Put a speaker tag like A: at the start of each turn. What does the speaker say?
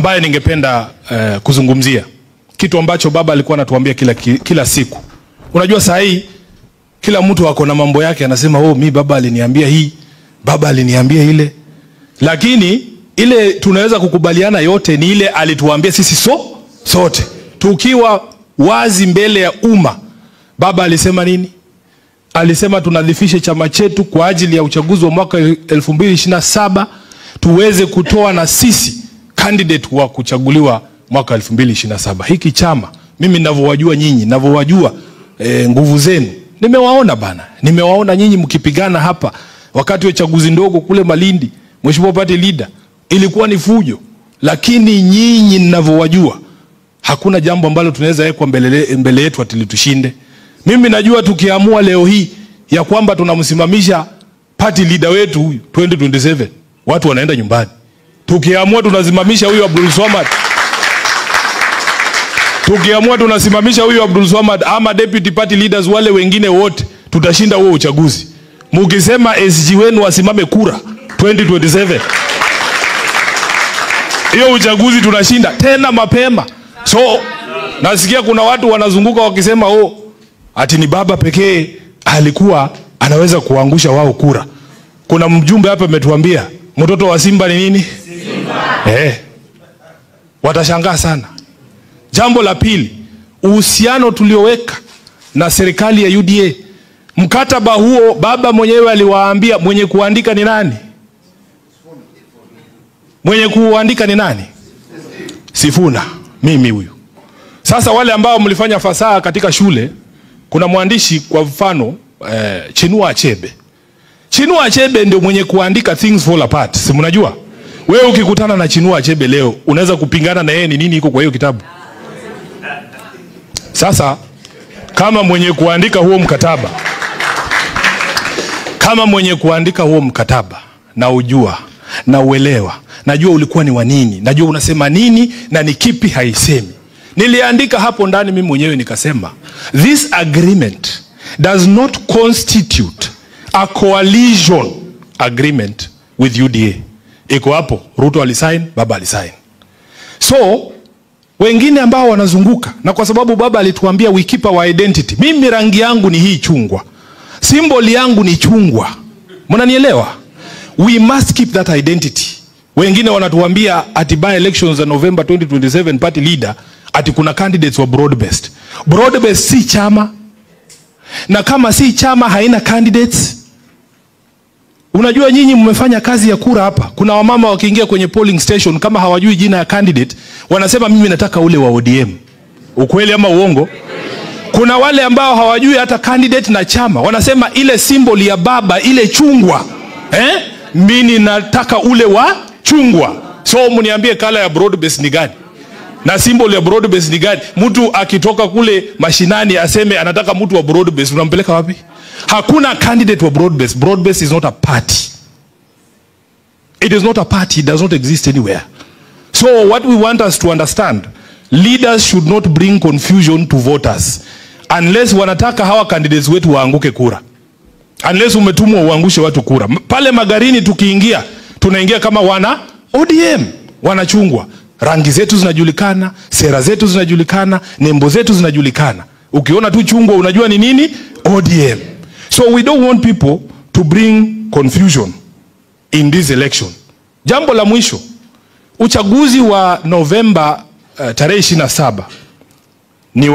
A: ambaye ningependa kuzungumzia. Kitu ambacho baba alikuwa anatuambia kila siku. Unajua saa hii kila mtu wako na mambo yake, anasema mi baba aliniambia hii, baba aliniambia ile. Lakini ile tunaweza kukubaliana yote ni ile alituambia sisi sote. Tukiwa wazi mbele ya umma. Baba alisema nini? Alisema tunadhifishe chama chetu kwa ajili ya uchaguzi wa mwaka 2027 tuweze kutoa na sisi candidate wa kuchaguliwa mwaka 2027. Hiki chama mimi ninavyowajua nyinyi, ninavyowajua nguvu zenu, nimewaona bana. Nimewaona nyinyi mkipigana hapa wakati wa uchaguzi ndogo kule Malindi, Mheshimiwa Party Leader, ilikuwa ni fujo. Lakini nyinyi ninavyowajua, hakuna jambo ambalo tunaweza wekwa mbele yetu ati tushinde. Mimi najua tukiamua leo hii ya kwamba tunamsimamisha party leader wetu huyu 2027, watu wanaenda nyumbani. Tukiamua tunasimamisha huyu Abdul Swamad, tukiamua tunasimamisha huyu Abdul Swamad ama deputy party leaders wale wengine wote, tutashinda huo uchaguzi. Mukisema SG wenu wasimame kura 2027, hiyo uchaguzi tunashinda tena mapema. So nasikia kuna watu wanazunguka wakisema ati ni baba pekee alikuwa anaweza kuangusha wao kura. Kuna mjumbe hapa ametuambia mtoto wa Simba ni nini? Simba. Watashangaa sana. Jambo la pili, uhusiano tulioweka na serikali ya UDA. Mkataba huo baba mwenyewe aliwaambia mwenye kuandika ni nani? Mwenye kuandika ni nani? Sifuna, mimi huyu. Sasa wale ambao mlifanya fasaha katika shule, kuna mwandishi kwa mfano Chinua Achebe. Chinua Achebe ndio mwenye kuandika Things Fall Apart. Si mnajua? Wewe ukikutana na Chinua Achebe leo, unaweza kupingana na yeye ni nini iko kwa hiyo kitabu. Sasa kama mwenye kuandika huo mkataba, na ujua, na uelewa, najua ulikuwa ni wa nini, najua unasema nini na ni kipi haisemi. Niliandika hapo ndani mimi mwenyewe nikasema, this agreement does not constitute a coalition agreement with UDA. Iko hapo, Ruto alisign, baba alisign. So wengine ambao wanazunguka, na kwa sababu baba alituambia we keep our identity. Mimi rangi yangu ni hii chungwa, symbol yangu ni chungwa. Mnanielewa? We must keep that identity. Wengine wanatuambia ati by elections za November 2027 party leader ati kuna candidates wa broad based. Broad based si chama. Na kama si chama haina candidates. Unajua nyinyi mmefanya kazi ya kura hapa. Kuna wamama wakiingia kwenye polling station kama hawajui jina ya candidate, wanasema mimi nataka ule wa ODM. Ukweli ama uongo? Kuna wale ambao hawajui hata candidate na chama, wanasema ile symbol ya baba, ile chungwa. Mimi nataka ule wa chungwa. So mniambie kala ya broad base ni gani? Na symbol ya broad base ni gani? Mtu akitoka kule mashinani aseme anataka mtu wa broad base, unampeleka wapi? Hakuna candidate wa broad base. Broad base is not a party. It is not a party. It does not exist anywhere. So what we want us to understand, leaders should not bring confusion to voters unless wanataka hawa candidates wetu waanguke kura. Unless umetumwa uangushe watu kura. Pale magarini tukiingia, tunaingia kama wana ODM, wanachungwa. Rangi zetu zinajulikana, sera zetu zinajulikana, nembo zetu zinajulikana. Ukiona tu chungwa unajua ni nini? ODM. So we don't want people to bring confusion in this election. Jambo la mwisho, uchaguzi wa Novemba tarehe 27 ni